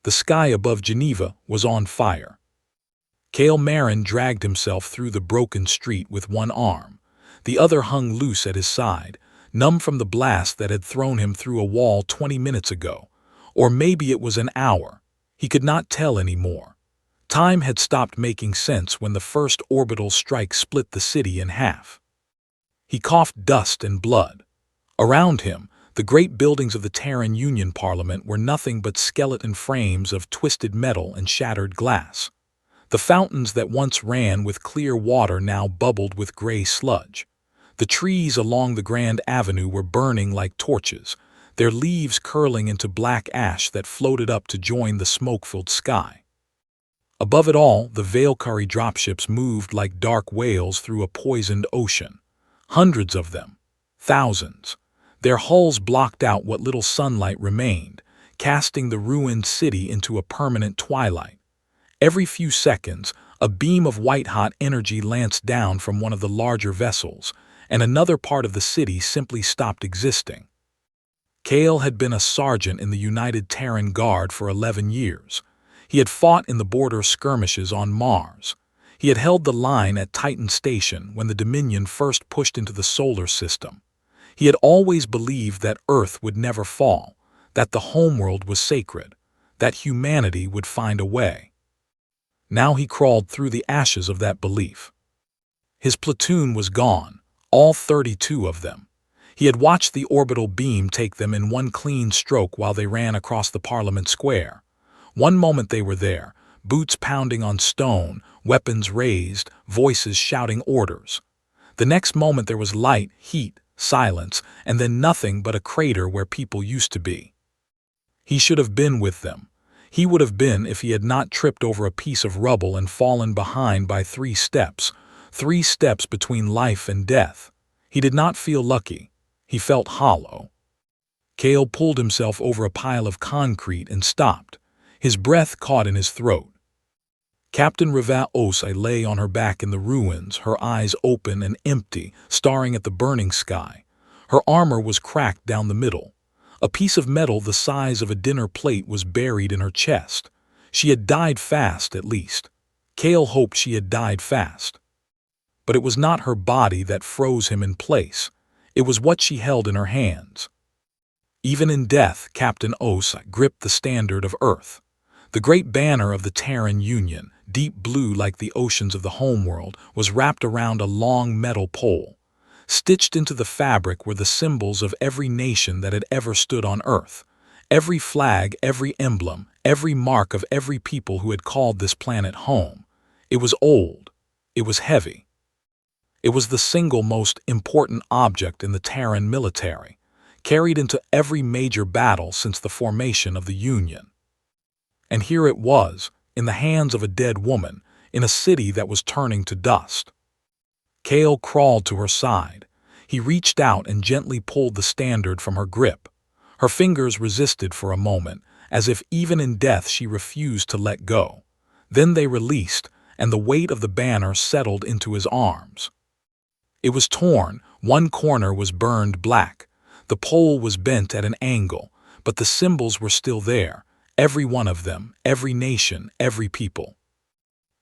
The sky above Geneva was on fire. Cale Marin dragged himself through the broken street with one arm. The other hung loose at his side, numb from the blast that had thrown him through a wall 20 minutes ago. Or maybe it was an hour. He could not tell anymore. Time had stopped making sense when the first orbital strike split the city in half. He coughed dust and blood. Around him, the great buildings of the Terran Union Parliament were nothing but skeleton frames of twisted metal and shattered glass. The fountains that once ran with clear water now bubbled with gray sludge. The trees along the Grand Avenue were burning like torches, their leaves curling into black ash that floated up to join the smoke-filled sky. Above it all, the Valkyrie dropships moved like dark whales through a poisoned ocean. Hundreds of them. Thousands. Their hulls blocked out what little sunlight remained, casting the ruined city into a permanent twilight. Every few seconds, a beam of white-hot energy lanced down from one of the larger vessels, and another part of the city simply stopped existing. Cale had been a sergeant in the United Terran Guard for 11 years. He had fought in the border skirmishes on Mars. He had held the line at Titan Station when the Dominion first pushed into the solar system. He had always believed that Earth would never fall, that the homeworld was sacred, that humanity would find a way. Now he crawled through the ashes of that belief. His platoon was gone, all 32 of them. He had watched the orbital beam take them in one clean stroke while they ran across the Parliament Square. One moment they were there, boots pounding on stone, weapons raised, voices shouting orders. The next moment there was light, heat, silence, and then nothing but a crater where people used to be. He should have been with them. He would have been if he had not tripped over a piece of rubble and fallen behind by 3 steps between life and death. He did not feel lucky. He felt hollow. Cale pulled himself over a pile of concrete and stopped. His breath caught in his throat. Captain Reva-Osai lay on her back in the ruins, her eyes open and empty, staring at the burning sky. Her armor was cracked down the middle. A piece of metal the size of a dinner plate was buried in her chest. She had died fast, at least. Cale hoped she had died fast. But it was not her body that froze him in place. It was what she held in her hands. Even in death, Captain Osai gripped the standard of Earth. The great banner of the Terran Union, deep blue like the oceans of the homeworld, was wrapped around a long metal pole. Stitched into the fabric were the symbols of every nation that had ever stood on Earth. Every flag, every emblem, every mark of every people who had called this planet home. It was old. It was heavy. It was the single most important object in the Terran military, carried into every major battle since the formation of the Union. And here it was, in the hands of a dead woman, in a city that was turning to dust. Cale crawled to her side. He reached out and gently pulled the standard from her grip. Her fingers resisted for a moment, as if even in death she refused to let go. Then they released, and the weight of the banner settled into his arms. It was torn, one corner was burned black. The pole was bent at an angle, but the symbols were still there, every one of them, every nation, every people.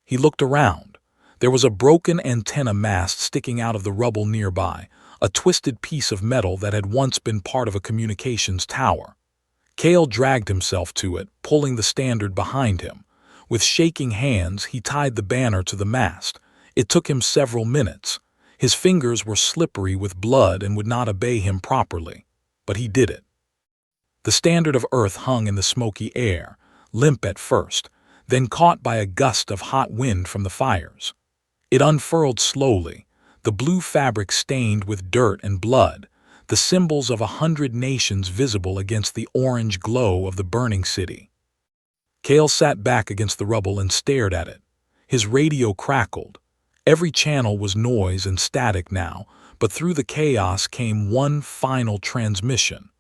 He looked around. There was a broken antenna mast sticking out of the rubble nearby, a twisted piece of metal that had once been part of a communications tower. Cale dragged himself to it, pulling the standard behind him. With shaking hands, he tied the banner to the mast. It took him several minutes. His fingers were slippery with blood and would not obey him properly, but he did it. The standard of Earth hung in the smoky air, limp at first, then caught by a gust of hot wind from the fires. It unfurled slowly, the blue fabric stained with dirt and blood, the symbols of 100 nations visible against the orange glow of the burning city. Cale sat back against the rubble and stared at it. His radio crackled. Every channel was noise and static now, but through the chaos came one final transmission.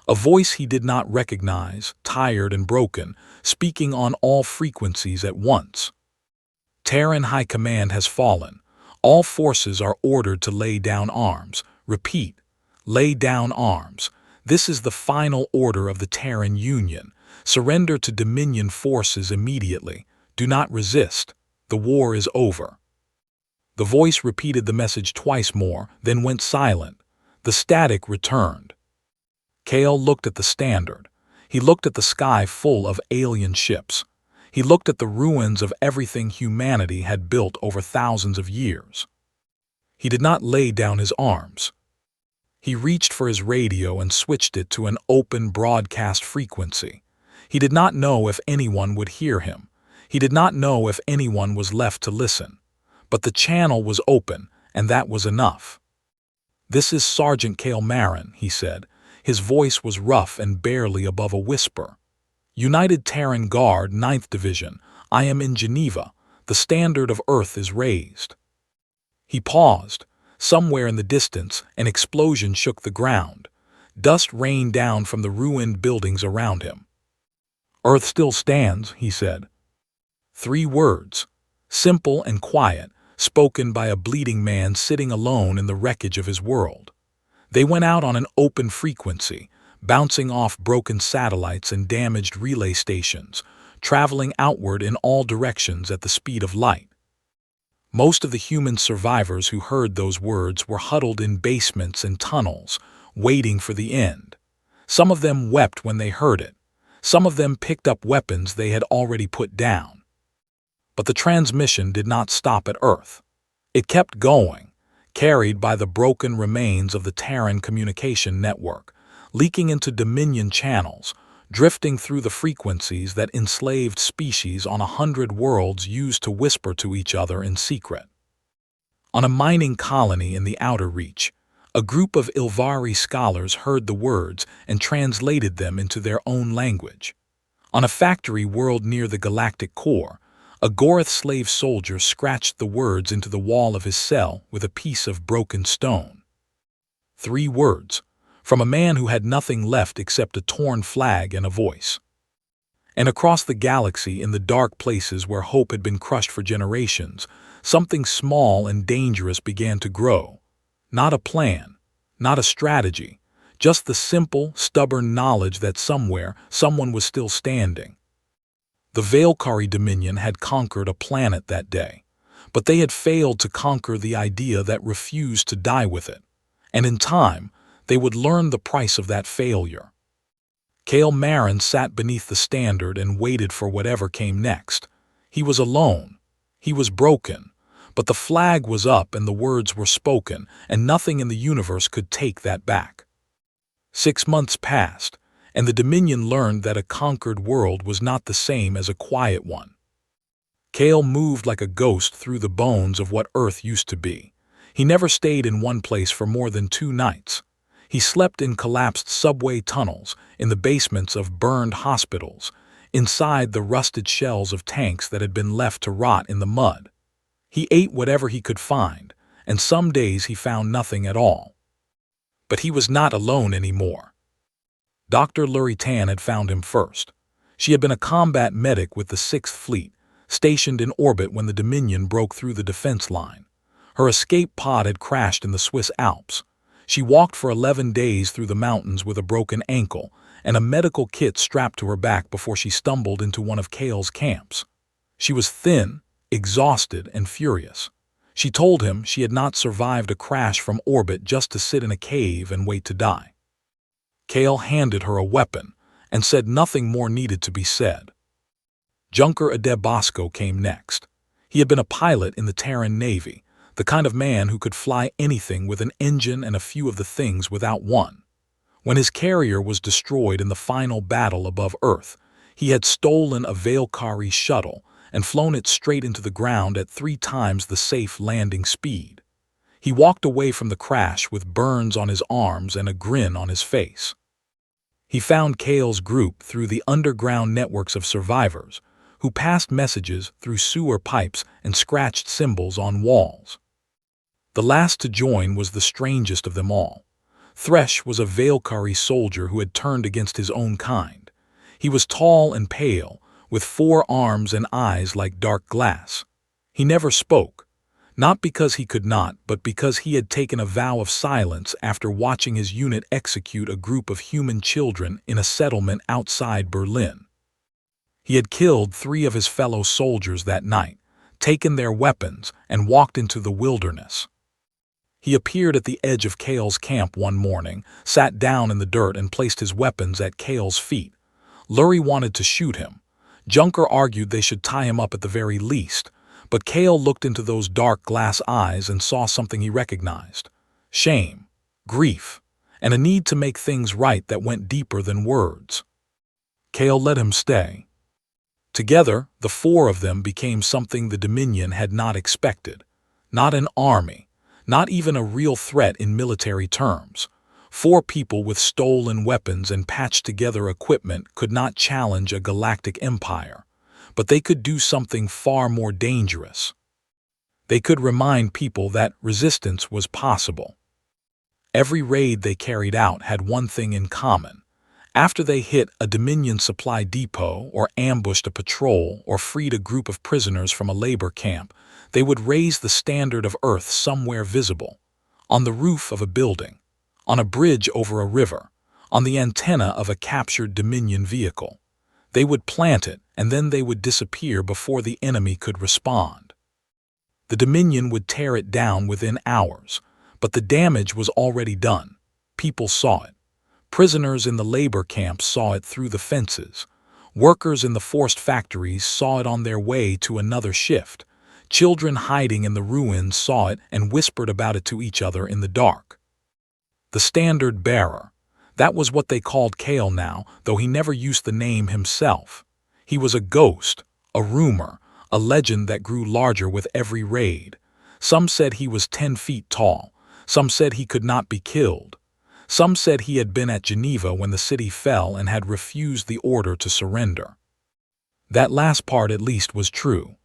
A voice he did not recognize, tired and broken, speaking on all frequencies at once. Terran High Command has fallen. All forces are ordered to lay down arms. Repeat, lay down arms. This is the final order of the Terran Union. Surrender to Dominion forces immediately. Do not resist. The war is over." The voice repeated the message twice more, then went silent. The static returned. Kale looked at the standard. He looked at the sky full of alien ships. He looked at the ruins of everything humanity had built over thousands of years. He did not lay down his arms. He reached for his radio and switched it to an open broadcast frequency. He did not know if anyone would hear him. He did not know if anyone was left to listen. But the channel was open, and that was enough. "This is Sergeant Kale Marin," he said. His voice was rough and barely above a whisper. "United Terran Guard, 9th Division. I am in Geneva. The standard of Earth is raised." He paused. Somewhere in the distance, an explosion shook the ground. Dust rained down from the ruined buildings around him. "Earth still stands," he said. 3 words, simple and quiet, spoken by a bleeding man sitting alone in the wreckage of his world. They went out on an open frequency, bouncing off broken satellites and damaged relay stations, traveling outward in all directions at the speed of light. Most of the human survivors who heard those words were huddled in basements and tunnels, waiting for the end. Some of them wept when they heard it. Some of them picked up weapons they had already put down. But the transmission did not stop at Earth. It kept going, carried by the broken remains of the Terran communication network, leaking into Dominion channels, drifting through the frequencies that enslaved species on 100 worlds used to whisper to each other in secret. On a mining colony in the Outer Reach, a group of Ilvari scholars heard the words and translated them into their own language. On a factory world near the galactic core, a Gorath slave soldier scratched the words into the wall of his cell with a piece of broken stone. 3 words, from a man who had nothing left except a torn flag and a voice. And across the galaxy, in the dark places where hope had been crushed for generations, something small and dangerous began to grow. Not a plan, not a strategy, just the simple, stubborn knowledge that somewhere, someone was still standing. The Valkyrie Dominion had conquered a planet that day, but they had failed to conquer the idea that refused to die with it. And in time, they would learn the price of that failure. Kale Marin sat beneath the standard and waited for whatever came next. He was alone. He was broken. But the flag was up and the words were spoken, and nothing in the universe could take that back. 6 months passed, and the Dominion learned that a conquered world was not the same as a quiet one. Kale moved like a ghost through the bones of what Earth used to be. He never stayed in one place for more than 2 nights. He slept in collapsed subway tunnels, in the basements of burned hospitals, inside the rusted shells of tanks that had been left to rot in the mud. He ate whatever he could find, and some days he found nothing at all. But he was not alone anymore. Dr. Luritan had found him first. She had been a combat medic with the 6th Fleet, stationed in orbit when the Dominion broke through the defense line. Her escape pod had crashed in the Swiss Alps. She walked for 11 days through the mountains with a broken ankle and a medical kit strapped to her back before she stumbled into one of Kale's camps. She was thin, exhausted, and furious. She told him she had not survived a crash from orbit just to sit in a cave and wait to die. Kale handed her a weapon and said nothing more needed to be said. Junker Adebosco came next. He had been a pilot in the Terran Navy, the kind of man who could fly anything with an engine and a few of the things without one. When his carrier was destroyed in the final battle above Earth, he had stolen a Valkyrie shuttle and flown it straight into the ground at 3 times the safe landing speed. He walked away from the crash with burns on his arms and a grin on his face. He found Kale's group through the underground networks of survivors, who passed messages through sewer pipes and scratched symbols on walls. The last to join was the strangest of them all. Thresh was a Valkyrie soldier who had turned against his own kind. He was tall and pale, with 4 arms and eyes like dark glass. He never spoke. Not because he could not, but because he had taken a vow of silence after watching his unit execute a group of human children in a settlement outside Berlin. He had killed 3 of his fellow soldiers that night, taken their weapons, and walked into the wilderness. He appeared at the edge of Kale's camp one morning, sat down in the dirt and placed his weapons at Kale's feet. Lurie wanted to shoot him. Junker argued they should tie him up at the very least, but Kale looked into those dark glass eyes and saw something he recognized: shame, grief, and a need to make things right that went deeper than words. Kale let him stay. Together, the 4 of them became something the Dominion had not expected. Not an army, not even a real threat in military terms. 4 people with stolen weapons and patched-together equipment could not challenge a galactic empire, but they could do something far more dangerous. They could remind people that resistance was possible. Every raid they carried out had one thing in common. After they hit a Dominion supply depot or ambushed a patrol or freed a group of prisoners from a labor camp, they would raise the standard of Earth somewhere visible: on the roof of a building, on a bridge over a river, on the antenna of a captured Dominion vehicle. They would plant it, and then they would disappear before the enemy could respond. The Dominion would tear it down within hours, but the damage was already done. People saw it. Prisoners in the labor camps saw it through the fences. Workers in the forced factories saw it on their way to another shift. Children hiding in the ruins saw it and whispered about it to each other in the dark. The standard bearer. That was what they called Kale now, though he never used the name himself. He was a ghost, a rumor, a legend that grew larger with every raid. Some said he was 10 feet tall. Some said he could not be killed. Some said he had been at Geneva when the city fell and had refused the order to surrender. That last part at least was true.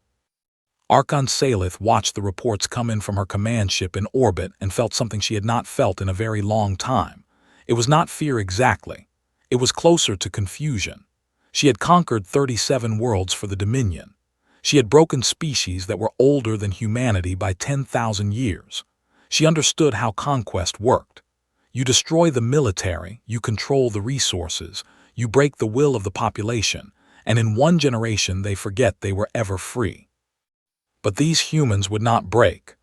Archon Salith watched the reports come in from her command ship in orbit and felt something she had not felt in a very long time. It was not fear exactly. It was closer to confusion. She had conquered 37 worlds for the Dominion. She had broken species that were older than humanity by 10,000 years. She understood how conquest worked. You destroy the military, you control the resources, you break the will of the population, and in one generation they forget they were ever free. But these humans would not break.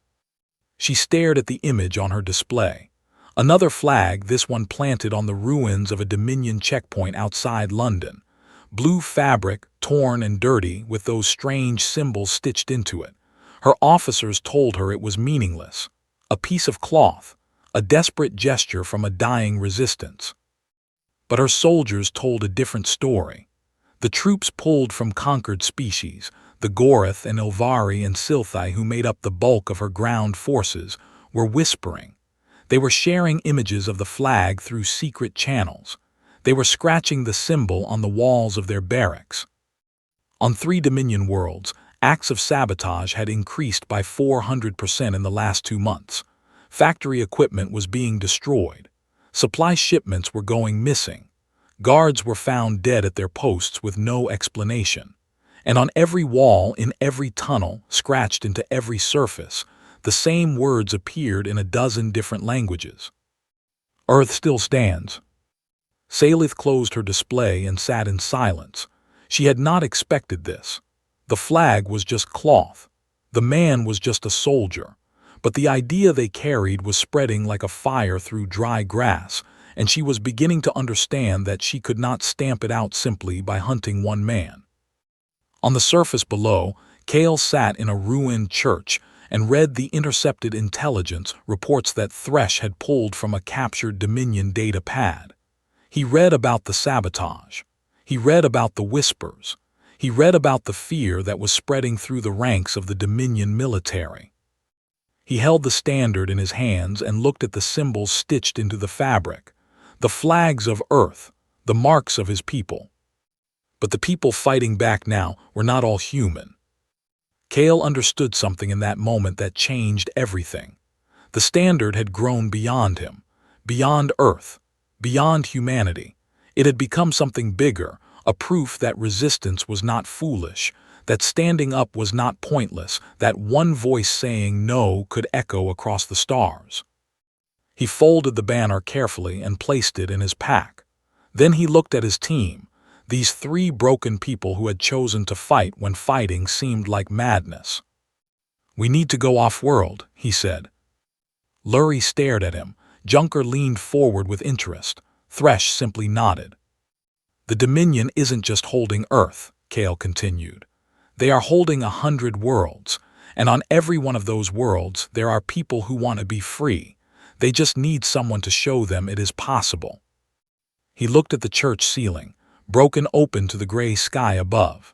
She stared at the image on her display. Another flag, this one planted on the ruins of a Dominion checkpoint outside London. Blue fabric, torn and dirty, with those strange symbols stitched into it. Her officers told her it was meaningless. A piece of cloth. A desperate gesture from a dying resistance. But her soldiers told a different story. The troops pulled from conquered species, the Gorath and Ilvari and Silthi who made up the bulk of her ground forces, were whispering. They were sharing images of the flag through secret channels. They were scratching the symbol on the walls of their barracks. On 3 Dominion worlds, acts of sabotage had increased by 400% in the last 2 months. Factory equipment was being destroyed. Supply shipments were going missing. Guards were found dead at their posts with no explanation. And on every wall, in every tunnel, scratched into every surface, the same words appeared in a dozen different languages. Earth still stands. Salith closed her display and sat in silence. She had not expected this. The flag was just cloth. The man was just a soldier. But the idea they carried was spreading like a fire through dry grass, and she was beginning to understand that she could not stamp it out simply by hunting one man. On the surface below, Kale sat in a ruined church and read the intercepted intelligence reports that Thresh had pulled from a captured Dominion data pad. He read about the sabotage. He read about the whispers. He read about the fear that was spreading through the ranks of the Dominion military. He held the standard in his hands and looked at the symbols stitched into the fabric, the flags of Earth, the marks of his people. But the people fighting back now were not all human. Kale understood something in that moment that changed everything. The standard had grown beyond him, beyond Earth, beyond humanity. It had become something bigger, a proof that resistance was not foolish, that standing up was not pointless, that one voice saying no could echo across the stars. He folded the banner carefully and placed it in his pack. Then he looked at his team. These three broken people who had chosen to fight when fighting seemed like madness. "We need to go off-world," he said. Lurie stared at him. Junker leaned forward with interest. Thresh simply nodded. "The Dominion isn't just holding Earth," Kale continued. "They are holding 100 worlds, and on every one of those worlds there are people who want to be free. They just need someone to show them it is possible." He looked at the church ceiling, broken open to the gray sky above.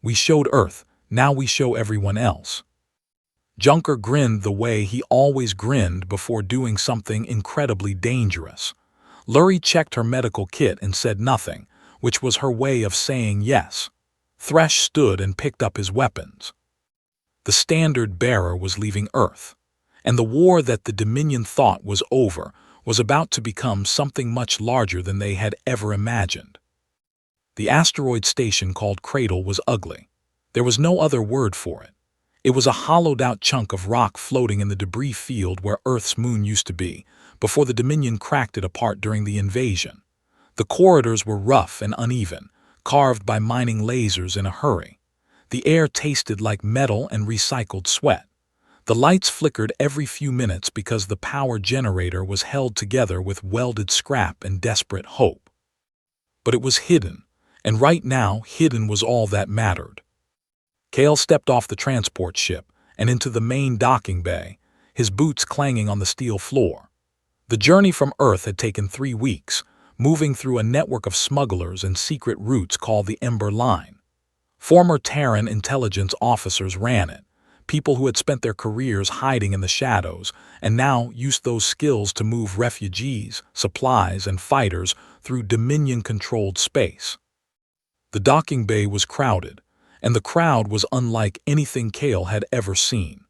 "We showed Earth, now we show everyone else." Junker grinned the way he always grinned before doing something incredibly dangerous. Lurie checked her medical kit and said nothing, which was her way of saying yes. Thresh stood and picked up his weapons. The standard bearer was leaving Earth, and the war that the Dominion thought was over was about to become something much larger than they had ever imagined. The asteroid station called Cradle was ugly. There was no other word for it. It was a hollowed-out chunk of rock floating in the debris field where Earth's moon used to be, before the Dominion cracked it apart during the invasion. The corridors were rough and uneven, carved by mining lasers in a hurry. The air tasted like metal and recycled sweat. The lights flickered every few minutes because the power generator was held together with welded scrap and desperate hope. But it was hidden, and right now hidden was all that mattered. Kale stepped off the transport ship and into the main docking bay, his boots clanging on the steel floor. The journey from Earth had taken 3 weeks, moving through a network of smugglers and secret routes called the Ember Line. Former Terran intelligence officers ran it, people who had spent their careers hiding in the shadows and now used those skills to move refugees, supplies, and fighters through Dominion-controlled space. The docking bay was crowded, and the crowd was unlike anything Kale had ever seen.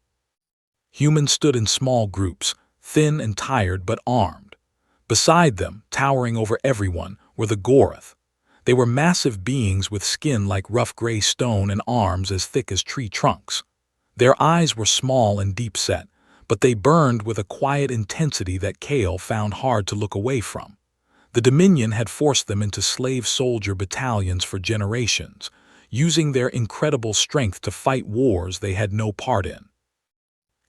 Humans stood in small groups, thin and tired but armed. Beside them, towering over everyone, were the Gorath. They were massive beings with skin like rough gray stone and arms as thick as tree trunks. Their eyes were small and deep-set, but they burned with a quiet intensity that Kale found hard to look away from. The Dominion had forced them into slave soldier battalions for generations, using their incredible strength to fight wars they had no part in.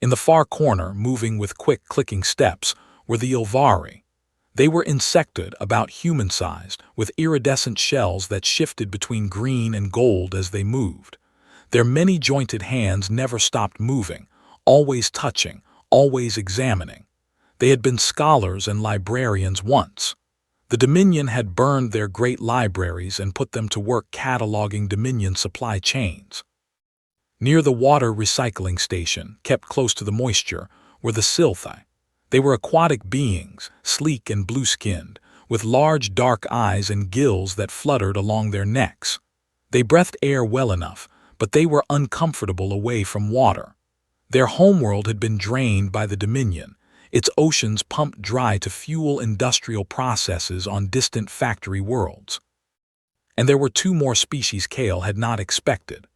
In the far corner, moving with quick clicking steps, were the Ylvari. They were insectoid, about human-sized, with iridescent shells that shifted between green and gold as they moved. Their many-jointed hands never stopped moving, always touching, always examining. They had been scholars and librarians once. The Dominion had burned their great libraries and put them to work cataloging Dominion supply chains. Near the water recycling station, kept close to the moisture, were the Sylthi. They were aquatic beings, sleek and blue-skinned, with large dark eyes and gills that fluttered along their necks. They breathed air well enough, but they were uncomfortable away from water. Their homeworld had been drained by the Dominion, its oceans pumped dry to fuel industrial processes on distant factory worlds. And there were 2 more species Kale had not expected.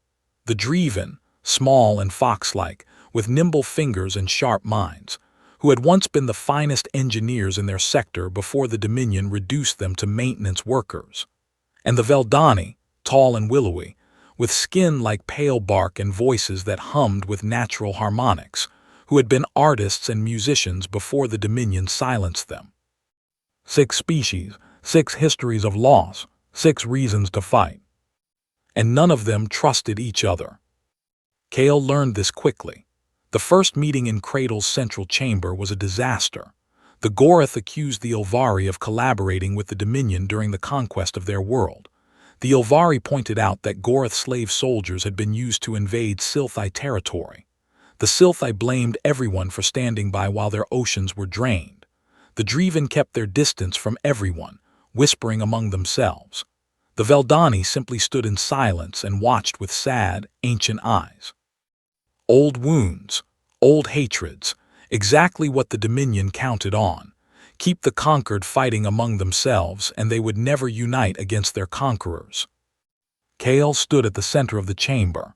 The Dreven, small and fox-like, with nimble fingers and sharp minds, who had once been the finest engineers in their sector before the Dominion reduced them to maintenance workers. And the Veldani, tall and willowy, with skin like pale bark and voices that hummed with natural harmonics, who had been artists and musicians before the Dominion silenced them. 6 species, 6 histories of loss, 6 reasons to fight. And none of them trusted each other. Kale learned this quickly. The first meeting in Cradle's central chamber was a disaster. The Gorath accused the Ylvari of collaborating with the Dominion during the conquest of their world. The Ylvari pointed out that Gorath slave soldiers had been used to invade Sylthi territory. The Sylthi blamed everyone for standing by while their oceans were drained. The Dreven kept their distance from everyone, whispering among themselves. The Veldani simply stood in silence and watched with sad, ancient eyes. Old wounds, old hatreds, exactly what the Dominion counted on. Keep the conquered fighting among themselves, and they would never unite against their conquerors. Kale stood at the center of the chamber,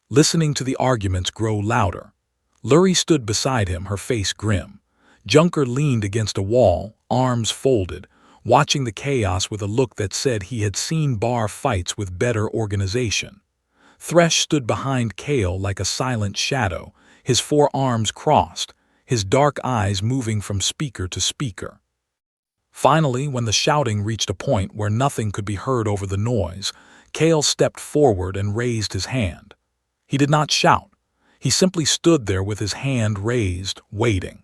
listening to the arguments grow louder. Lurie stood beside him, her face grim. Junker leaned against a wall, arms folded, watching the chaos with a look that said he had seen bar fights with better organization. Thresh stood behind Kale like a silent shadow, his four arms crossed, his dark eyes moving from speaker to speaker. Finally, when the shouting reached a point where nothing could be heard over the noise, Kale stepped forward and raised his hand. He did not shout. He simply stood there with his hand raised, waiting.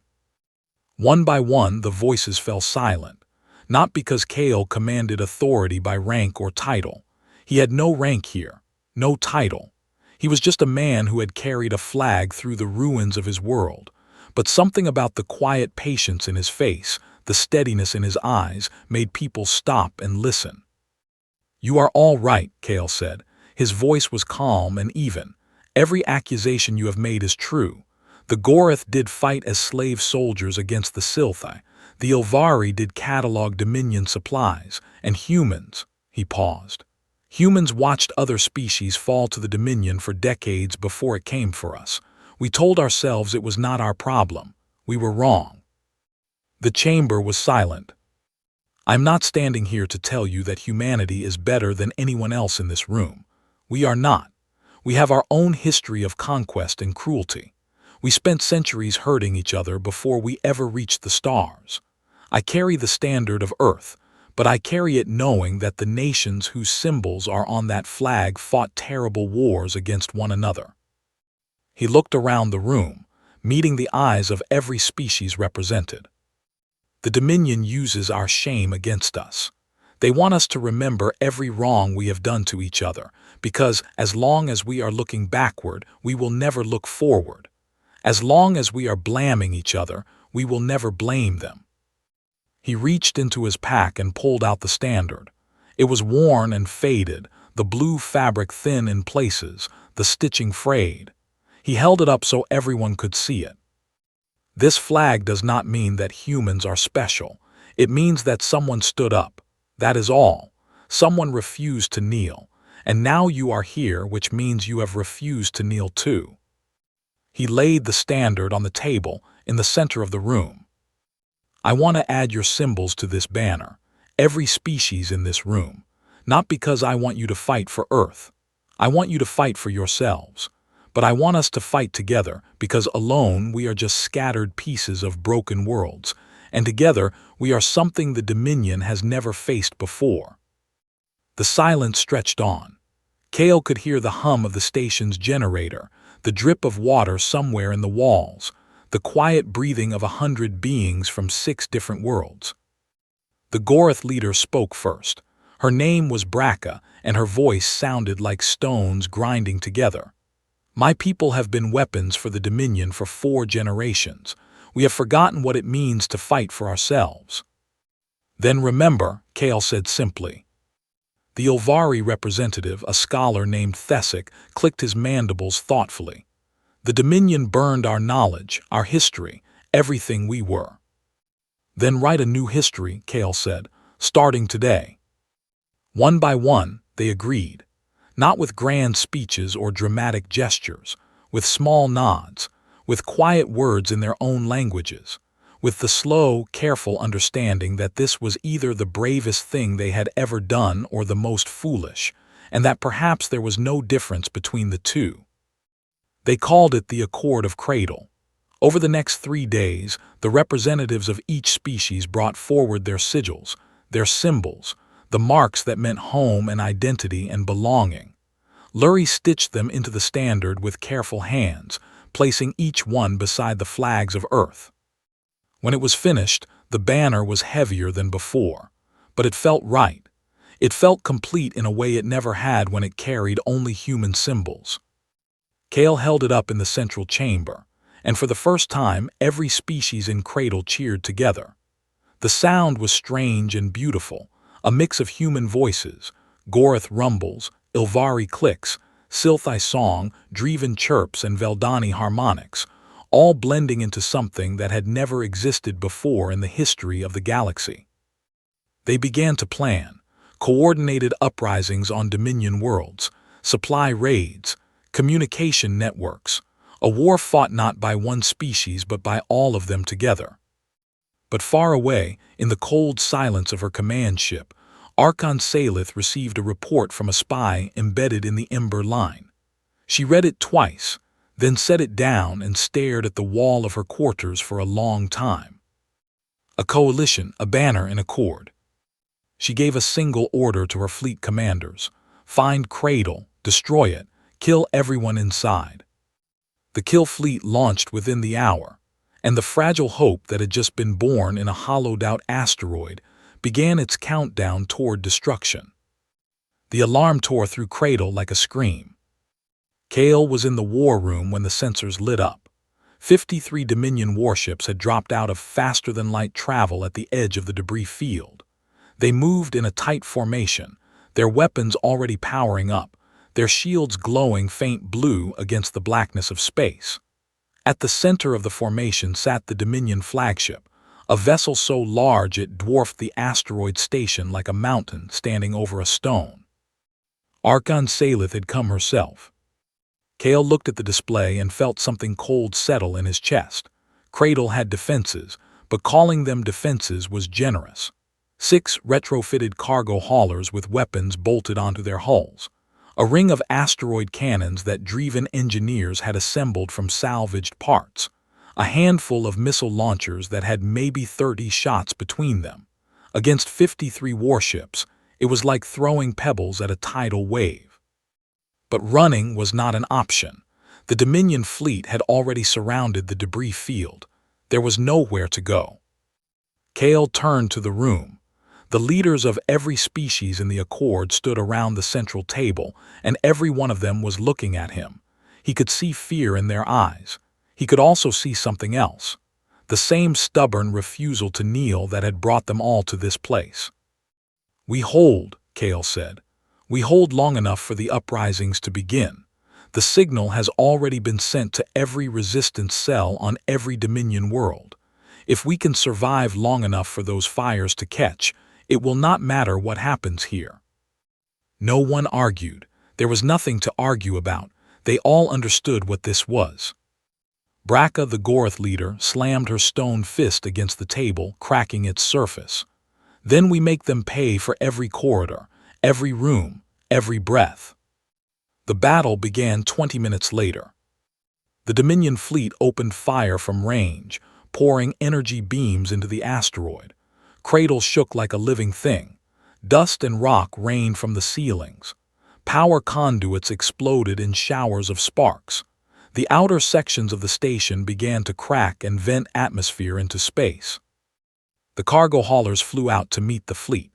One by one, the voices fell silent, not because Kale commanded authority by rank or title. He had no rank here, no title. He was just a man who had carried a flag through the ruins of his world, but something about the quiet patience in his face, the steadiness in his eyes, made people stop and listen. "You are all right," Kale said. His voice was calm and even. "Every accusation you have made is true. The Gorath did fight as slave soldiers against the Silthi. The Ilvari did catalog Dominion supplies. And humans," he paused. "Humans watched other species fall to the Dominion for decades before it came for us. We told ourselves it was not our problem. We were wrong." The chamber was silent. "I'm not standing here to tell you that humanity is better than anyone else in this room. We are not. We have our own history of conquest and cruelty. We spent centuries hurting each other before we ever reached the stars. I carry the standard of Earth, but I carry it knowing that the nations whose symbols are on that flag fought terrible wars against one another." He looked around the room, meeting the eyes of every species represented. "The Dominion uses our shame against us. They want us to remember every wrong we have done to each other, because as long as we are looking backward, we will never look forward. As long as we are blaming each other, we will never blame them." He reached into his pack and pulled out the standard. It was worn and faded, the blue fabric thin in places, the stitching frayed. He held it up so everyone could see it. "This flag does not mean that humans are special. It means that someone stood up. That is all. Someone refused to kneel. And now you are here, which means you have refused to kneel too." He laid the standard on the table in the center of the room. "I want to add your symbols to this banner, every species in this room, not because I want you to fight for Earth. I want you to fight for yourselves. But I want us to fight together, because alone we are just scattered pieces of broken worlds, and together we are something the Dominion has never faced before." The silence stretched on. Kale could hear the hum of the station's generator, the drip of water somewhere in the walls, the quiet breathing of 100 beings from 6 different worlds. The Gorath leader spoke first. Her name was Braca, and her voice sounded like stones grinding together. "My people have been weapons for the Dominion for 4 generations. We have forgotten what it means to fight for ourselves." "Then remember," Kale said simply. The Ilvari representative, a scholar named Thesic, clicked his mandibles thoughtfully. "The Dominion burned our knowledge, our history, everything we were." "Then write a new history," Kale said, "starting today." One by one, they agreed. Not with grand speeches or dramatic gestures, with small nods, with quiet words in their own languages, with the slow, careful understanding that this was either the bravest thing they had ever done or the most foolish, and that perhaps there was no difference between the two. They called it the Accord of Cradle. Over the next 3 days, the representatives of each species brought forward their sigils, their symbols, the marks that meant home and identity and belonging. Lurie stitched them into the standard with careful hands, placing each one beside the flags of Earth. When it was finished, the banner was heavier than before, but it felt right. It felt complete in a way it never had when it carried only human symbols. Kale held it up in the central chamber, and for the first time, every species in Cradle cheered together. The sound was strange and beautiful, a mix of human voices, Gorath rumbles, Ilvari clicks, Silthi song, Dreven chirps, and Veldani harmonics, all blending into something that had never existed before in the history of the galaxy. They began to plan, coordinated uprisings on Dominion worlds, supply raids, communication networks, a war fought not by one species but by all of them together. But far away, in the cold silence of her command ship, Archon Salith received a report from a spy embedded in the Ember line. She read it twice, then set it down and stared at the wall of her quarters for a long time. A coalition, a banner in accord. She gave a single order to her fleet commanders: find Cradle, destroy it, kill everyone inside. The kill fleet launched within the hour, and the fragile hope that had just been born in a hollowed-out asteroid began its countdown toward destruction. The alarm tore through Cradle like a scream. Kale was in the war room when the sensors lit up. 53 Dominion warships had dropped out of faster-than-light travel at the edge of the debris field. They moved in a tight formation, their weapons already powering up, their shields glowing faint blue against the blackness of space. At the center of the formation sat the Dominion flagship, a vessel so large it dwarfed the asteroid station like a mountain standing over a stone. Archon Salith had come herself. Kale looked at the display and felt something cold settle in his chest. Cradle had defenses, but calling them defenses was generous. 6 retrofitted cargo haulers with weapons bolted onto their hulls. A ring of asteroid cannons that Dreven engineers had assembled from salvaged parts. A handful of missile launchers that had maybe 30 shots between them. Against 53 warships, it was like throwing pebbles at a tidal wave. But running was not an option. The Dominion fleet had already surrounded the debris field. There was nowhere to go. Kale turned to the room. The leaders of every species in the Accord stood around the central table, and every one of them was looking at him. He could see fear in their eyes. He could also see something else. The same stubborn refusal to kneel that had brought them all to this place. "We hold," Kale said. "We hold long enough for the uprisings to begin. The signal has already been sent to every resistance cell on every Dominion world. If we can survive long enough for those fires to catch, it will not matter what happens here." No one argued. There was nothing to argue about. They all understood what this was. Braca, the Goroth leader, slammed her stone fist against the table, cracking its surface. "Then we make them pay for every corridor, every room, every breath." The battle began 20 minutes later. The Dominion fleet opened fire from range, pouring energy beams into the asteroid. Cradle shook like a living thing. Dust and rock rained from the ceilings. Power conduits exploded in showers of sparks. The outer sections of the station began to crack and vent atmosphere into space. The cargo haulers flew out to meet the fleet.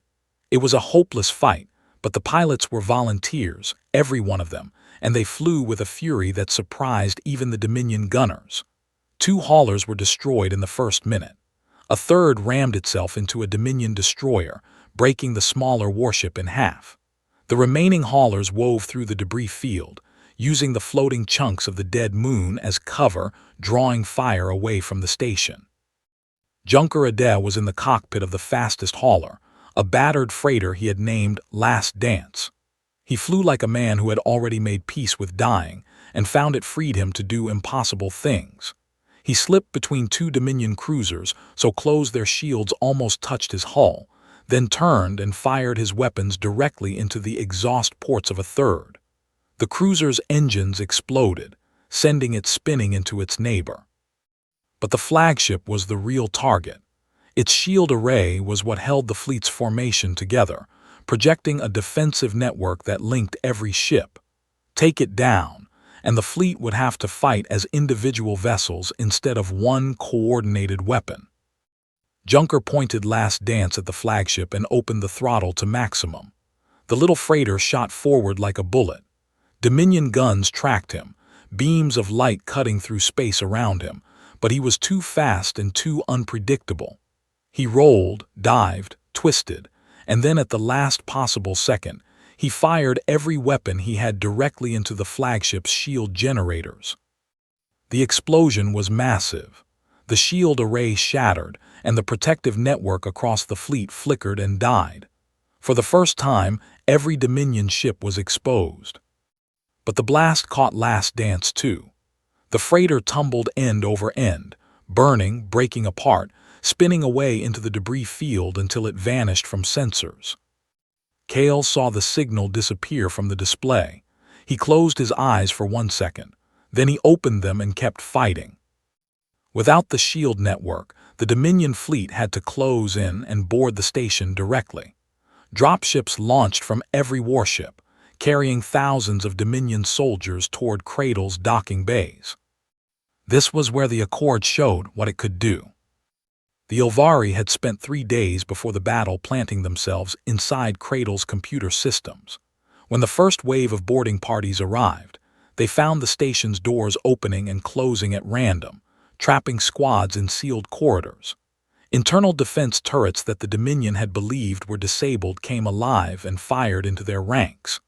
It was a hopeless fight, but the pilots were volunteers, every one of them, and they flew with a fury that surprised even the Dominion gunners. 2 haulers were destroyed in the first minute. A third rammed itself into a Dominion destroyer, breaking the smaller warship in half. The remaining haulers wove through the debris field, using the floating chunks of the dead moon as cover, drawing fire away from the station. Junker Adair was in the cockpit of the fastest hauler, a battered freighter he had named Last Dance. He flew like a man who had already made peace with dying and found it freed him to do impossible things. He slipped between 2 Dominion cruisers so close their shields almost touched his hull, then turned and fired his weapons directly into the exhaust ports of a third. The cruiser's engines exploded, sending it spinning into its neighbor. But the flagship was the real target. Its shield array was what held the fleet's formation together, projecting a defensive network that linked every ship. Take it down, and the fleet would have to fight as individual vessels instead of one coordinated weapon. Junker pointed Last Dance at the flagship and opened the throttle to maximum. The little freighter shot forward like a bullet. Dominion guns tracked him, beams of light cutting through space around him, but he was too fast and too unpredictable. He rolled, dived, twisted, and then at the last possible second, he fired every weapon he had directly into the flagship's shield generators. The explosion was massive. The shield array shattered, and the protective network across the fleet flickered and died. For the first time, every Dominion ship was exposed. But the blast caught Last Dance too. The freighter tumbled end over end, burning, breaking apart, spinning away into the debris field until it vanished from sensors. Kale saw the signal disappear from the display. He closed his eyes for 1 second. Then he opened them and kept fighting. Without the shield network, the Dominion fleet had to close in and board the station directly. Dropships launched from every warship, carrying thousands of Dominion soldiers toward Cradle's docking bays. This was where the Accord showed what it could do. The Ilvari had spent 3 days before the battle planting themselves inside Cradle's computer systems. When the first wave of boarding parties arrived, they found the station's doors opening and closing at random, trapping squads in sealed corridors. Internal defense turrets that the Dominion had believed were disabled came alive and fired into their ranks.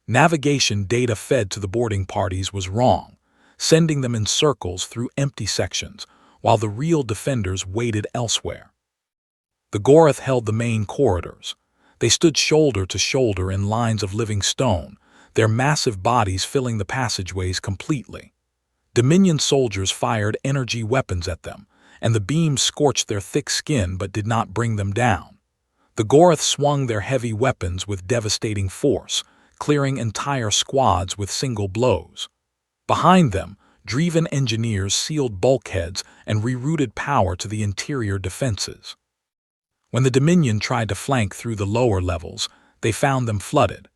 Navigation data fed to the boarding parties was wrong, sending them in circles through empty sections, while the real defenders waited elsewhere. The Gorath held the main corridors. They stood shoulder to shoulder in lines of living stone, their massive bodies filling the passageways completely. Dominion soldiers fired energy weapons at them, and the beams scorched their thick skin but did not bring them down. The Gorath swung their heavy weapons with devastating force, clearing entire squads with single blows. Behind them, Dreven engineers sealed bulkheads and rerouted power to the interior defenses. When the Dominion tried to flank through the lower levels, they found them flooded.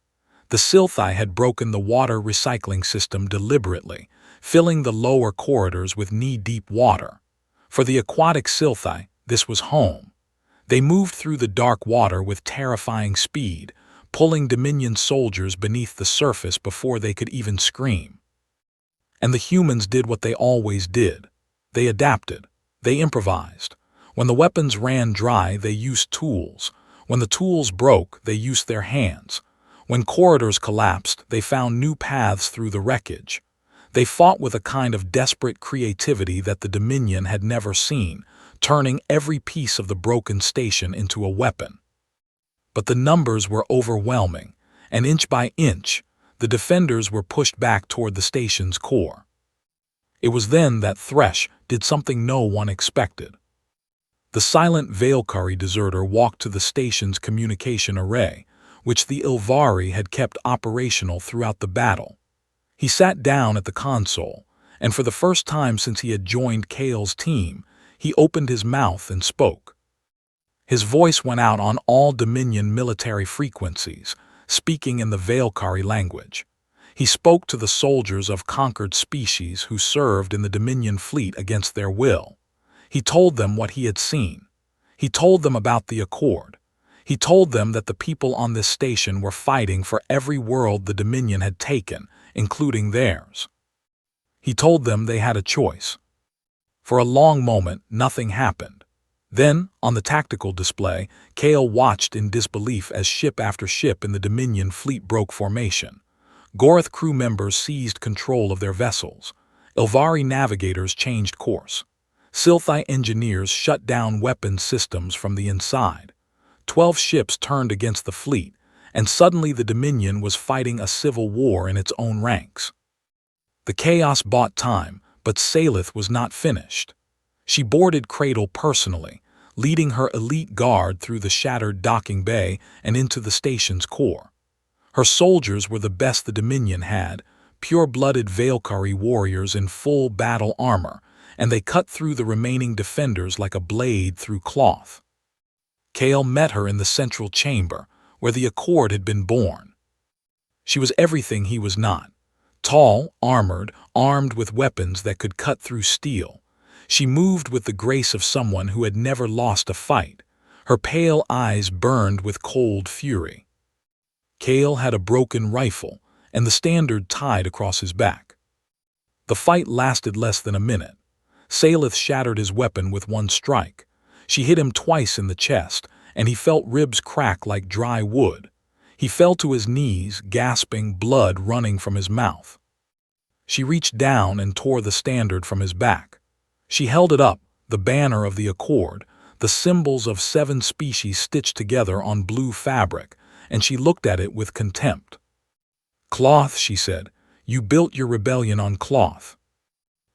The Sylthi had broken the water recycling system deliberately, filling the lower corridors with knee-deep water. For the aquatic Sylthi, this was home. They moved through the dark water with terrifying speed, pulling Dominion soldiers beneath the surface before they could even scream. And the humans did what they always did. They adapted. They improvised. When the weapons ran dry, they used tools. When the tools broke, they used their hands. When corridors collapsed, they found new paths through the wreckage. They fought with a kind of desperate creativity that the Dominion had never seen, turning every piece of the broken station into a weapon. But the numbers were overwhelming, and inch by inch, the defenders were pushed back toward the station's core. It was then that Thresh did something no one expected. The silent Veilcurry deserter walked to the station's communication array, which the Ilvari had kept operational throughout the battle. He sat down at the console, and for the first time since he had joined Kale's team, he opened his mouth and spoke. His voice went out on all Dominion military frequencies, speaking in the Veilcurry language. He spoke to the soldiers of conquered species who served in the Dominion fleet against their will. He told them what he had seen. He told them about the Accord. He told them that the people on this station were fighting for every world the Dominion had taken, including theirs. He told them they had a choice. For a long moment, nothing happened. Then, on the tactical display, Kale watched in disbelief as ship after ship in the Dominion fleet broke formation. Gorath crew members seized control of their vessels. Ilvari navigators changed course. Sylthi engineers shut down weapons systems from the inside. 12 ships turned against the fleet, and suddenly the Dominion was fighting a civil war in its own ranks. The chaos bought time, but Salith was not finished. She boarded Cradle personally, leading her elite guard through the shattered docking bay and into the station's core. Her soldiers were the best the Dominion had, pure-blooded Veilcurry warriors in full battle armor, and they cut through the remaining defenders like a blade through cloth. Kale met her in the central chamber, where the Accord had been born. She was everything he was not. Tall, armored, armed with weapons that could cut through steel. She moved with the grace of someone who had never lost a fight. Her pale eyes burned with cold fury. Kale had a broken rifle, and the standard tied across his back. The fight lasted less than a minute. Salith shattered his weapon with one strike. She hit him twice in the chest, and he felt ribs crack like dry wood. He fell to his knees, gasping, blood running from his mouth. She reached down and tore the standard from his back. She held it up, the banner of the Accord, the symbols of 7 species stitched together on blue fabric, and she looked at it with contempt. "Cloth," she said, "you built your rebellion on cloth."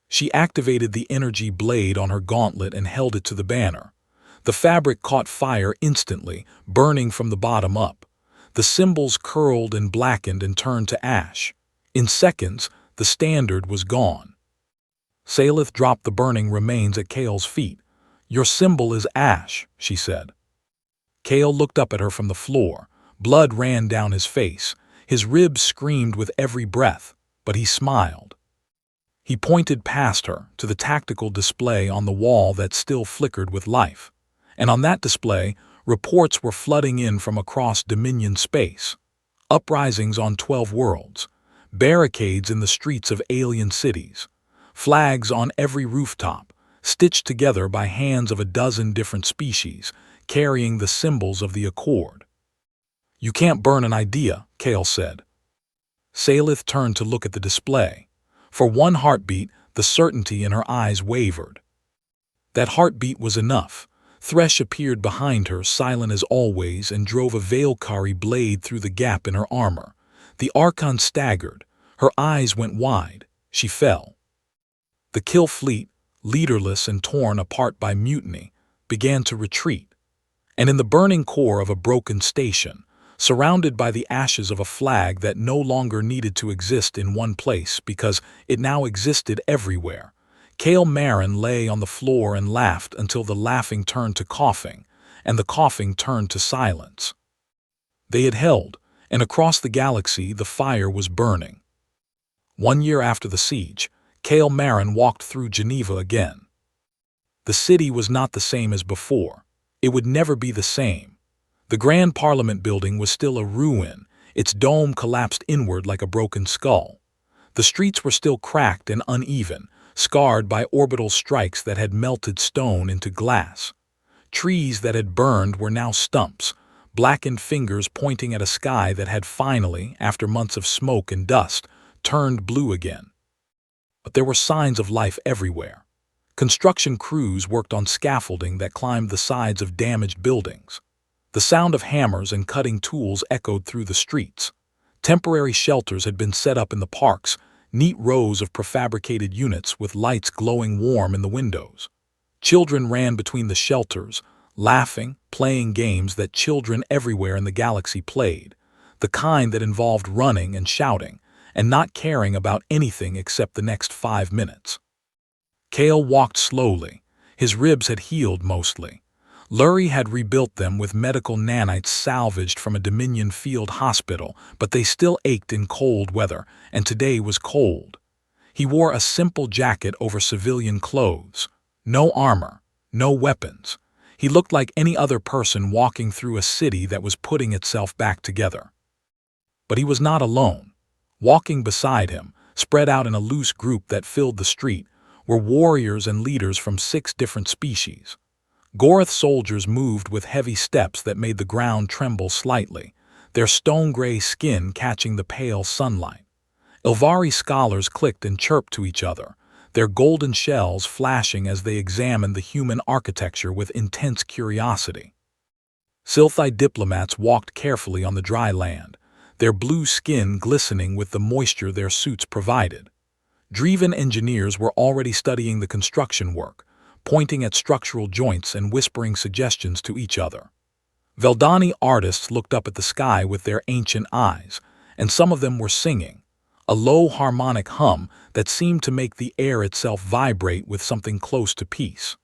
She activated the energy blade on her gauntlet and held it to the banner. The fabric caught fire instantly, burning from the bottom up. The symbols curled and blackened and turned to ash. In seconds, the standard was gone. Salith dropped the burning remains at Kale's feet. "Your symbol is ash," she said. Kale looked up at her from the floor. Blood ran down his face. His ribs screamed with every breath, but he smiled. He pointed past her to the tactical display on the wall that still flickered with life. And on that display, reports were flooding in from across Dominion space. Uprisings on 12 worlds, barricades in the streets of alien cities, flags on every rooftop, stitched together by hands of a dozen different species, carrying the symbols of the Accord. "You can't burn an idea," Kale said. Salith turned to look at the display. For one heartbeat, the certainty in her eyes wavered. That heartbeat was enough. Thresh appeared behind her, silent as always, and drove a Veilkari blade through the gap in her armor. The Archon staggered. Her eyes went wide. She fell. The kill fleet, leaderless and torn apart by mutiny, began to retreat. And in the burning core of a broken station, surrounded by the ashes of a flag that no longer needed to exist in one place because it now existed everywhere, Kale Marin lay on the floor and laughed until the laughing turned to coughing, and the coughing turned to silence. They had held, and across the galaxy the fire was burning. 1 year after the siege, Kale Marin walked through Geneva again. The city was not the same as before. It would never be the same. The Grand Parliament building was still a ruin, its dome collapsed inward like a broken skull. The streets were still cracked and uneven, scarred by orbital strikes that had melted stone into glass. Trees that had burned were now stumps, blackened fingers pointing at a sky that had finally, after months of smoke and dust, turned blue again. But there were signs of life everywhere. Construction crews worked on scaffolding that climbed the sides of damaged buildings. The sound of hammers and cutting tools echoed through the streets. Temporary shelters had been set up in the parks, neat rows of prefabricated units with lights glowing warm in the windows. Children ran between the shelters, laughing, playing games that children everywhere in the galaxy played, the kind that involved running and shouting, and not caring about anything except the next 5 minutes. Kale walked slowly. His ribs had healed mostly. Lurie had rebuilt them with medical nanites salvaged from a Dominion field hospital, but they still ached in cold weather, and today was cold. He wore a simple jacket over civilian clothes. No armor, no weapons. He looked like any other person walking through a city that was putting itself back together. But he was not alone. Walking beside him, spread out in a loose group that filled the street, were warriors and leaders from 6 different species. Goroth soldiers moved with heavy steps that made the ground tremble slightly, their stone-gray skin catching the pale sunlight. Ilvari scholars clicked and chirped to each other, their golden shells flashing as they examined the human architecture with intense curiosity. Silthi diplomats walked carefully on the dry land, their blue skin glistening with the moisture their suits provided. Dreven engineers were already studying the construction work, pointing at structural joints and whispering suggestions to each other. Veldani artists looked up at the sky with their ancient eyes, and some of them were singing, a low harmonic hum that seemed to make the air itself vibrate with something close to peace.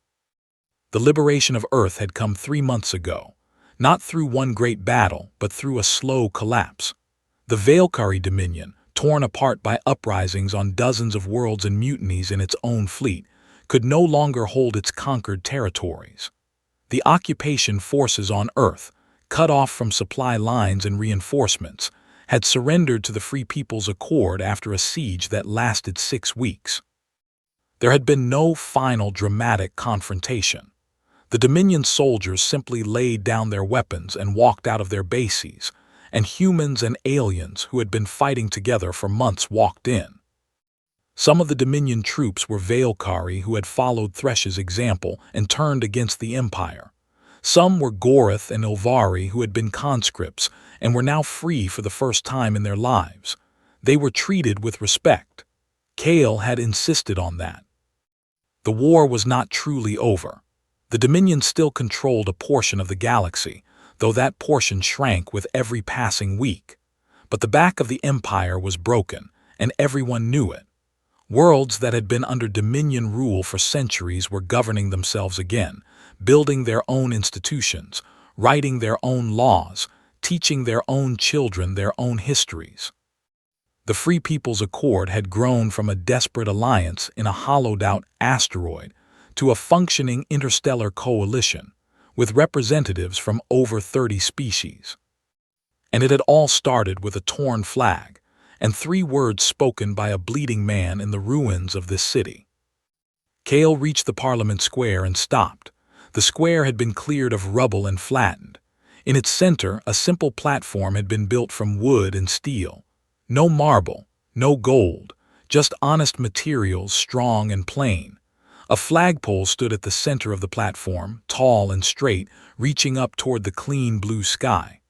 The liberation of Earth had come 3 months ago, not through one great battle, but through a slow collapse. The Veilkari Dominion, torn apart by uprisings on dozens of worlds and mutinies in its own fleet, could no longer hold its conquered territories. The occupation forces on Earth, cut off from supply lines and reinforcements, had surrendered to the Free People's Accord after a siege that lasted 6 weeks. There had been no final dramatic confrontation. The Dominion soldiers simply laid down their weapons and walked out of their bases, and humans and aliens who had been fighting together for months walked in. Some of the Dominion troops were Veilkari who had followed Thresh's example and turned against the Empire. Some were Goroth and Ilvari who had been conscripts and were now free for the first time in their lives. They were treated with respect. Kale had insisted on that. The war was not truly over. The Dominion still controlled a portion of the galaxy, though that portion shrank with every passing week. But the back of the Empire was broken, and everyone knew it. Worlds that had been under Dominion rule for centuries were governing themselves again, building their own institutions, writing their own laws, teaching their own children their own histories. The Free People's Accord had grown from a desperate alliance in a hollowed-out asteroid to a functioning interstellar coalition, with representatives from over 30 species. And it had all started with a torn flag and 3 words spoken by a bleeding man in the ruins of this city. Kale reached the Parliament Square and stopped. The square had been cleared of rubble and flattened. In its center, a simple platform had been built from wood and steel. No marble, no gold, just honest materials, strong and plain. A flagpole stood at the center of the platform, tall and straight, reaching up toward the clean blue sky.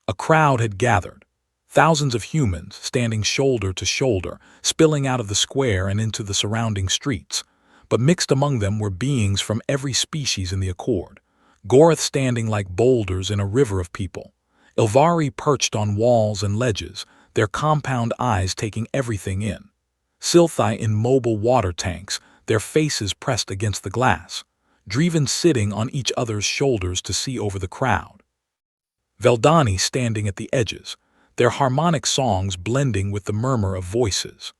A crowd had gathered. Thousands of humans, standing shoulder to shoulder, spilling out of the square and into the surrounding streets. But mixed among them were beings from every species in the Accord. Goroth standing like boulders in a river of people. Ilvari perched on walls and ledges, their compound eyes taking everything in. Silthi in mobile water tanks, their faces pressed against the glass. Driven sitting on each other's shoulders to see over the crowd. Veldani standing at the edges, their harmonic songs blending with the murmur of voices.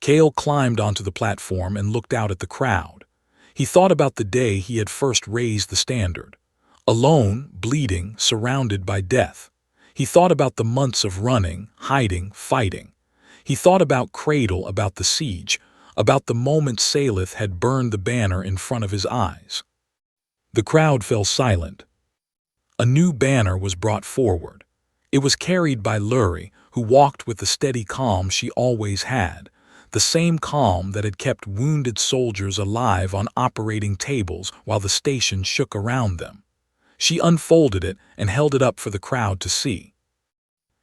Kale climbed onto the platform and looked out at the crowd. He thought about the day he had first raised the standard. Alone, bleeding, surrounded by death. He thought about the months of running, hiding, fighting. He thought about Cradle, about the siege, about the moment Salith had burned the banner in front of his eyes. The crowd fell silent. A new banner was brought forward. It was carried by Lurie, who walked with the steady calm she always had, the same calm that had kept wounded soldiers alive on operating tables while the station shook around them. She unfolded it and held it up for the crowd to see.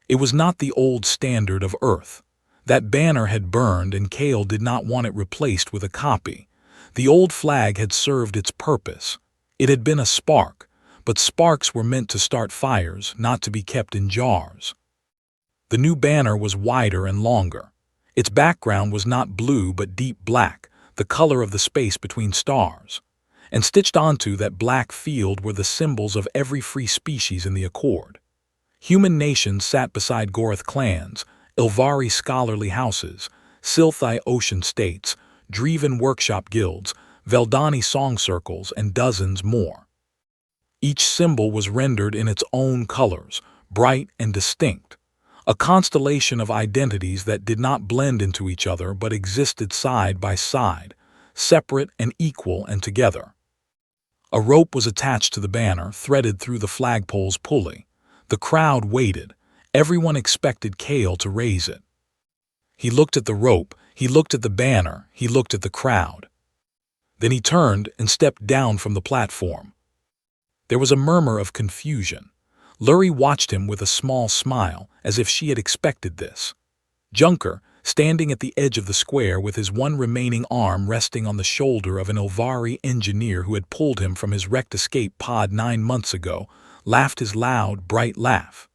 It was not the old standard of Earth. That banner had burned and Kale did not want it replaced with a copy. The old flag had served its purpose. It had been a spark, but sparks were meant to start fires, not to be kept in jars. The new banner was wider and longer. Its background was not blue but deep black, the color of the space between stars. And stitched onto that black field were the symbols of every free species in the Accord. Human nations sat beside Goroth clans, Ilvari scholarly houses, Silthi ocean states, Dreven workshop guilds, Veldani song circles, and dozens more. Each symbol was rendered in its own colors, bright and distinct, a constellation of identities that did not blend into each other but existed side by side, separate and equal and together. A rope was attached to the banner, threaded through the flagpole's pulley. The crowd waited. Everyone expected Kale to raise it. He looked at the rope, he looked at the banner, he looked at the crowd. Then he turned and stepped down from the platform. There was a murmur of confusion. Lurie watched him with a small smile, as if she had expected this. Junker, standing at the edge of the square with his one remaining arm resting on the shoulder of an Ilvari engineer who had pulled him from his wrecked escape pod 9 months ago, laughed his loud, bright laugh.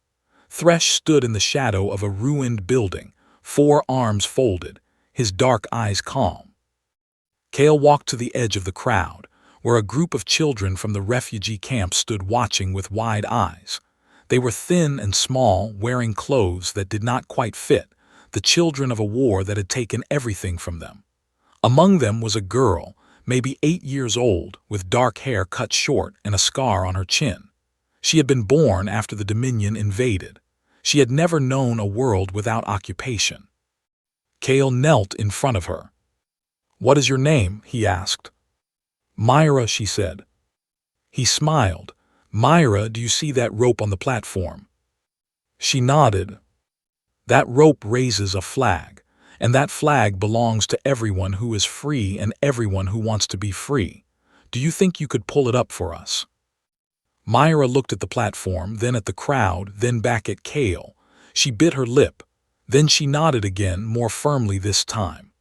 Thresh stood in the shadow of a ruined building, 4 arms folded, his dark eyes calm. Kale walked to the edge of the crowd, where a group of children from the refugee camp stood watching with wide eyes. They were thin and small, wearing clothes that did not quite fit, the children of a war that had taken everything from them. Among them was a girl, maybe 8 years old, with dark hair cut short and a scar on her chin. She had been born after the Dominion invaded. She had never known a world without occupation. Kale knelt in front of her. "What is your name?" he asked. "Myra," she said. He smiled. "Myra, do you see that rope on the platform?" She nodded. "That rope raises a flag, and that flag belongs to everyone who is free and everyone who wants to be free. Do you think you could pull it up for us?" Myra looked at the platform, then at the crowd, then back at Kale. She bit her lip. Then she nodded again, more firmly this time.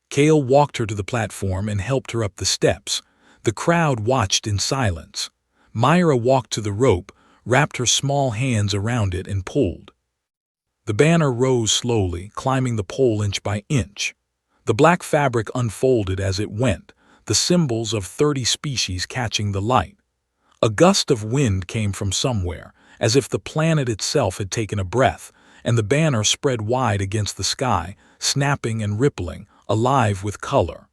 Kale walked her to the platform and helped her up the steps. The crowd watched in silence. Myra walked to the rope, wrapped her small hands around it and pulled. The banner rose slowly, climbing the pole inch by inch. The black fabric unfolded as it went, the symbols of 30 species catching the light. A gust of wind came from somewhere, as if the planet itself had taken a breath, and the banner spread wide against the sky, snapping and rippling, alive with color.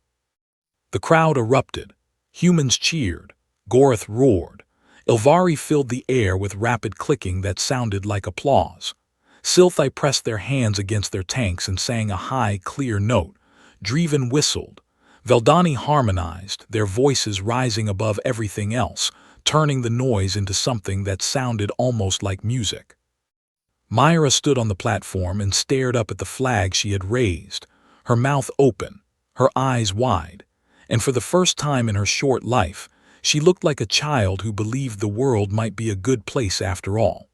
The crowd erupted. Humans cheered. Gorath roared. Ilvari filled the air with rapid clicking that sounded like applause. Silthi pressed their hands against their tanks and sang a high, clear note. Dreven whistled. Veldani harmonized, their voices rising above everything else, turning the noise into something that sounded almost like music. Myra stood on the platform and stared up at the flag she had raised, her mouth open, her eyes wide, and for the first time in her short life, she looked like a child who believed the world might be a good place after all.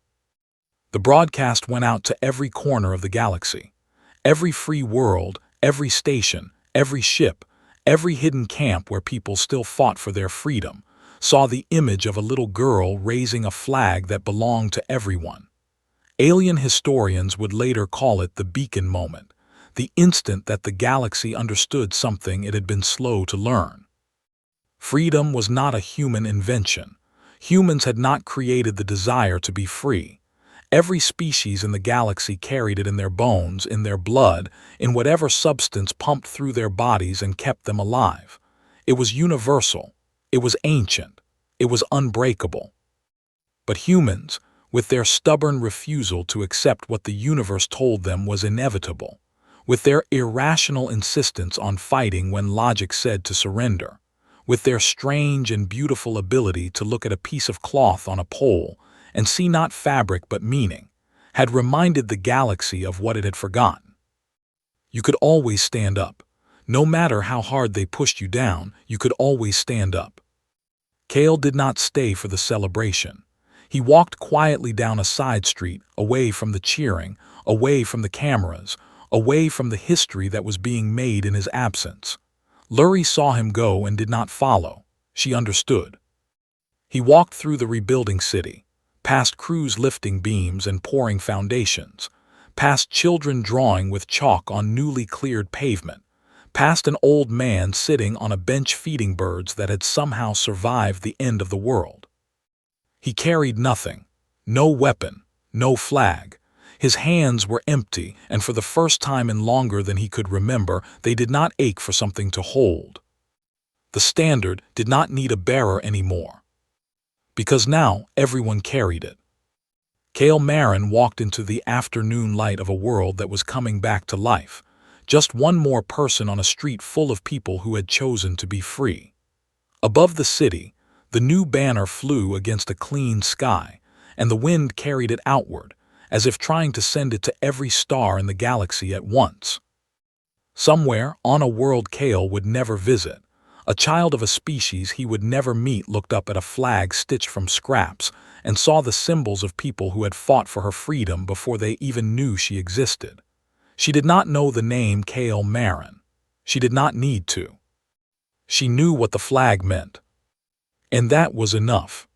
The broadcast went out to every corner of the galaxy. Every free world, every station, every ship, every hidden camp where people still fought for their freedom, saw the image of a little girl raising a flag that belonged to everyone. Alien historians would later call it the beacon moment, the instant that the galaxy understood something it had been slow to learn. Freedom was not a human invention. Humans had not created the desire to be free. Every species in the galaxy carried it in their bones, in their blood, in whatever substance pumped through their bodies and kept them alive. It was universal. It was ancient. It was unbreakable. But humans, with their stubborn refusal to accept what the universe told them was inevitable, with their irrational insistence on fighting when logic said to surrender, with their strange and beautiful ability to look at a piece of cloth on a pole and see not fabric but meaning, had reminded the galaxy of what it had forgotten. You could always stand up. No matter how hard they pushed you down, you could always stand up. Kale did not stay for the celebration. He walked quietly down a side street, away from the cheering, away from the cameras, away from the history that was being made in his absence. Lurie saw him go and did not follow. She understood. He walked through the rebuilding city, past crews lifting beams and pouring foundations, past children drawing with chalk on newly cleared pavement, past an old man sitting on a bench feeding birds that had somehow survived the end of the world. He carried nothing, no weapon, no flag. His hands were empty, and for the first time in longer than he could remember, they did not ache for something to hold. The Standard did not need a bearer anymore, because now everyone carried it. Kale Marin walked into the afternoon light of a world that was coming back to life, just one more person on a street full of people who had chosen to be free. Above the city, the new banner flew against a clean sky, and the wind carried it outward, as if trying to send it to every star in the galaxy at once. Somewhere, on a world Kale would never visit, a child of a species he would never meet looked up at a flag stitched from scraps and saw the symbols of people who had fought for her freedom before they even knew she existed. She did not know the name Kale Marin. She did not need to. She knew what the flag meant. And that was enough.